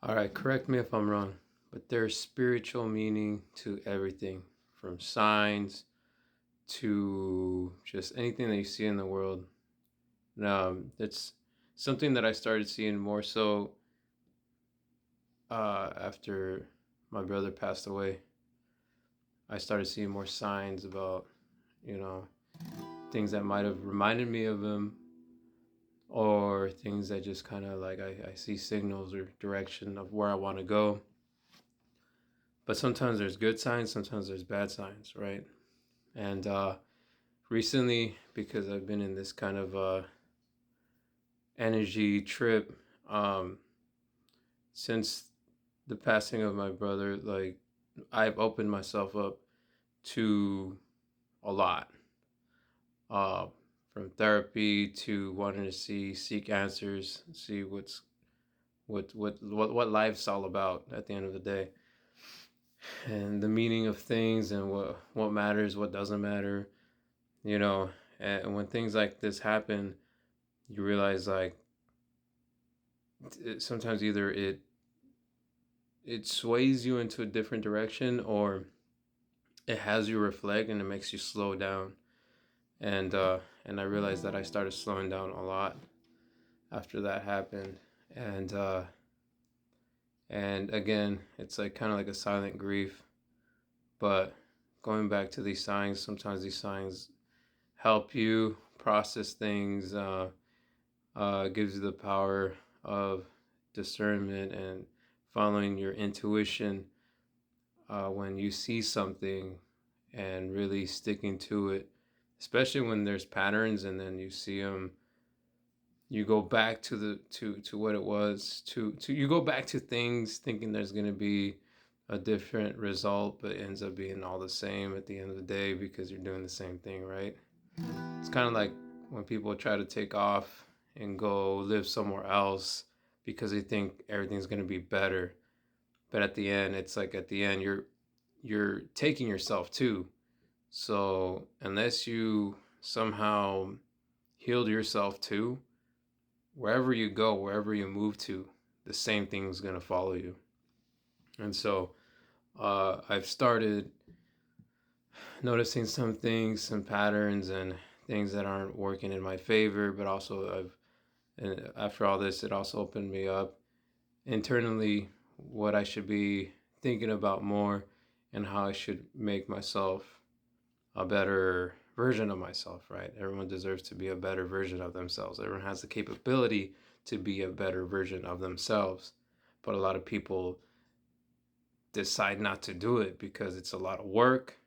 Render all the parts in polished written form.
All right, correct me if I'm wrong, but there's spiritual meaning to everything from signs to just anything that you see in the world. It's something that I started seeing more so after my brother passed away. I started seeing more signs about, you know, things that might have reminded me of him or things that just kind of like I see signals or direction of where I want to go. But sometimes there's good signs, sometimes there's bad signs, right? And recently, because I've been in this kind of energy trip, um, since the passing of my brother, like I've opened myself up to a lot, uh, from therapy to wanting to seek answers, see what life's all about at the end of the day, and the meaning of things and what matters, what doesn't matter, you know. And when things like this happen, you realize like sometimes either it sways you into a different direction or it has you reflect and it makes you slow down. And I realized that I started slowing down a lot after that happened. And uh and again, it's like kind of like a silent grief, but going back to these signs, sometimes these signs help you process things, gives you the power of discernment and following your intuition, when you see something and really sticking to it, especially when there's patterns and then you see them, you go back to to what it was, to you go back to things thinking there's going to be a different result, but it ends up being all the same at the end of the day because you're doing the same thing, right? It's kind of like when people try to take off and go live somewhere else because they think everything's going to be better, but at the end, it's like at the end you're taking yourself too. So unless you somehow healed yourself too, wherever you go, wherever you move to, the same thing is going to follow you. And so I've started noticing some things, some patterns, and things that aren't working in my favor. But also, and after all this, it also opened me up internally what I should be thinking about more and how I should make myself a better version of myself, right? Everyone deserves to be a better version of themselves. Everyone has the capability to be a better version of themselves. But a lot of people decide not to do it because it's a lot of work,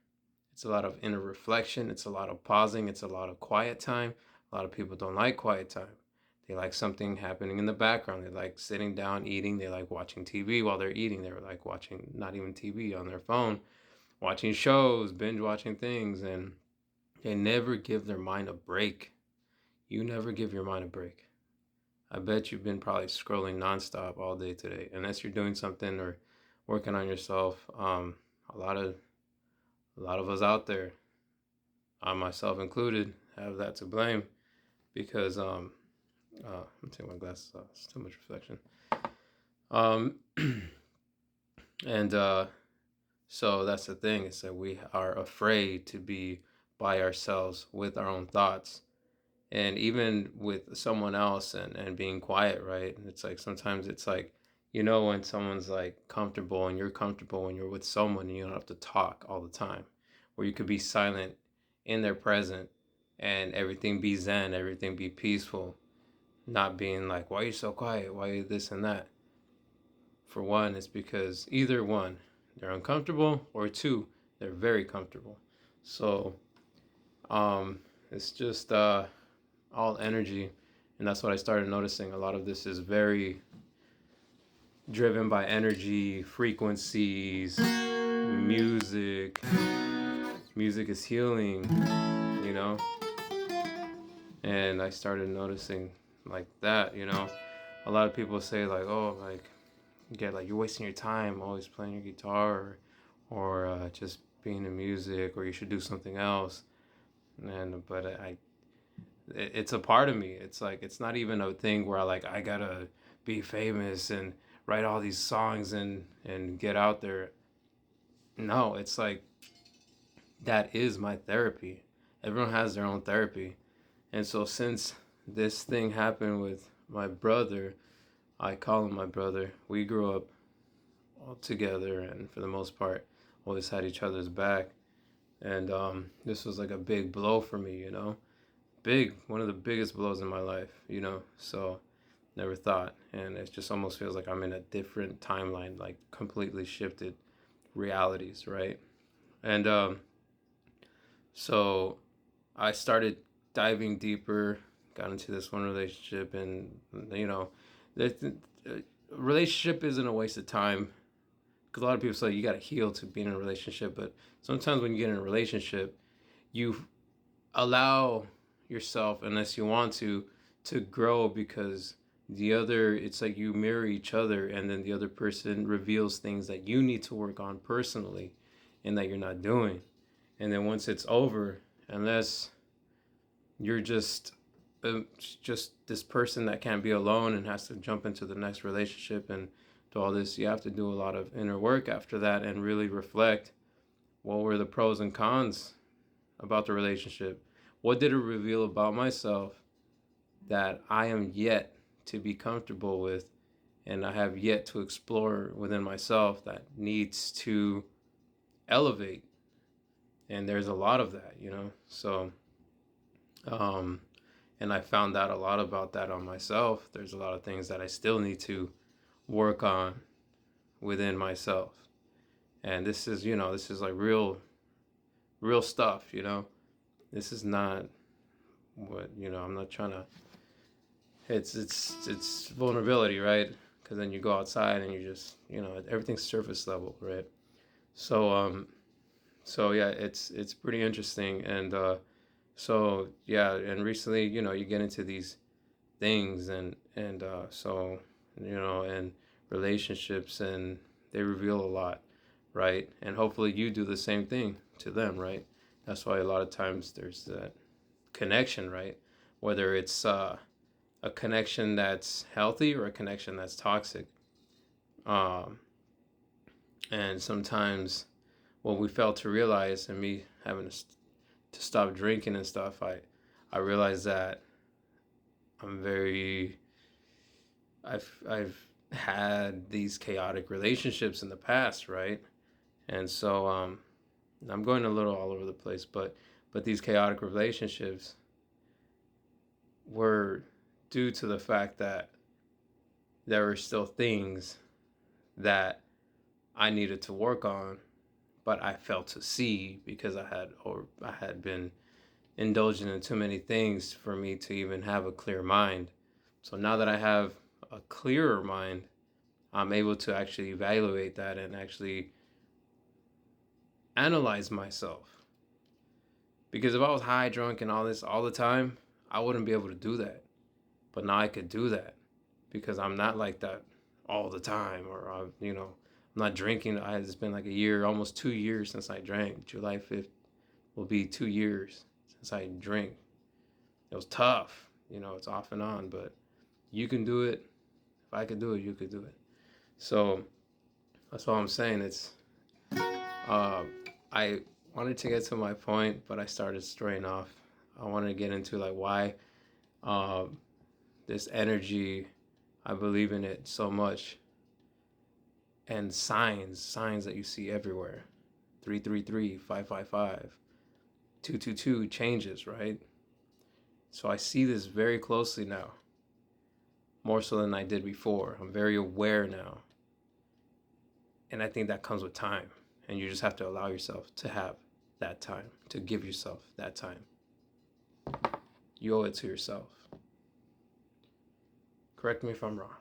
it's a lot of inner reflection, it's a lot of pausing, it's a lot of quiet time. A lot of people don't like quiet time. They like something happening in the background. They like sitting down eating. They like watching TV while they're eating. They're like watching not even TV on their phone, watching shows, binge watching things, and they never give their mind a break. You never give your mind a break. I bet you've been probably scrolling nonstop all day today, unless you're doing something or working on yourself. A lot of a lot of us out there, I myself included, have that to blame because I'm taking my glasses off. It's too much reflection. Um, and so that's the thing, is that we are afraid to be by ourselves with our own thoughts and even with someone else, and being quiet, right? It's like sometimes it's like, when someone's like comfortable and you're comfortable when you're with someone and you don't have to talk all the time, where you could be silent in their present and everything be zen, everything be peaceful, not being like, why are you so quiet? Why are you this and that? For one, it's because either one, they're uncomfortable, or two, they're very comfortable. So it's just all energy, and that's what I started noticing. A lot of this is very driven by energy, frequencies, music. Music is healing, you know. And I started noticing like that, A lot of people say like, oh, like you're wasting your time always playing your guitar, or just being in music, or you should do something else. And but it's a part of me. It's like it's not even a thing where I gotta be famous and write all these songs and get out there. No, it's like that is my therapy. Everyone has their own therapy. And so since this thing happened with my brother, I call him my brother. We grew up all together and for the most part always had each other's back. And this was like a big blow for me, you know? Big, one of the biggest blows in my life, you know? So never thought. And it just almost feels like I'm in a different timeline, like completely shifted realities, right? And so I started diving deeper, got into this one relationship, and you know, the relationship isn't a waste of time. Because a lot of people say you got to heal to be in a relationship, but sometimes when you get in a relationship, you allow yourself, unless you want to grow, because the other, it's like you mirror each other, and then the other person reveals things that you need to work on personally and that you're not doing. And then once it's over, unless you're just this person that can't be alone and has to jump into the next relationship and do all this, you have to do a lot of inner work after that and really reflect what were the pros and cons about the relationship. What did it reveal about myself that I am yet to be comfortable with, and I have yet to explore within myself that needs to elevate? And there's a lot of that, you know? So, and I found out a lot about that on myself. There's a lot of things that I still need to work on within myself. And this is, you know, this is like real stuff, you know? This is not what, you know, I'm not trying to, it's vulnerability, right? Because then you go outside and you just, you know, everything's surface level, right? So yeah, it's pretty interesting. And so yeah, and recently, you know, you get into these things, and so, you know, and relationships, and they reveal a lot, right? And hopefully you do the same thing to them, right? That's why a lot of times there's that connection, right? Whether it's a connection that's healthy or a connection that's toxic. Um, and sometimes what we fail to realize, and me having to stop drinking and stuff, I realized that I'm very, I've had these chaotic relationships in the past, right? And so I'm going a little all over the place, but these chaotic relationships were due to the fact that there were still things that I needed to work on, but I failed to see because I had been indulging in too many things for me to even have a clear mind. So now that I have a clearer mind, I'm able to actually evaluate that and actually analyze myself. Because if I was high, drunk, and all this all the time, I wouldn't be able to do that. But now I could do that because I'm not like that all the time, or you know, I'm not drinking. It's been like a year, almost 2 years since I drank. July 5th will be 2 years since I drank. It was tough, you know. It's off and on, but you can do it. If I could do it, you could do it. So that's all I'm saying. It's I wanted to get to my point, but I started straying off. I wanted to get into like why uh, this energy, I believe in it so much, and signs that you see everywhere. 333, 555, 222 changes, right? So I see this very closely now, more so than I did before. I'm very aware now. And I think that comes with time. And you just have to allow yourself to have that time, to give yourself that time. You owe it to yourself. Correct me if I'm wrong.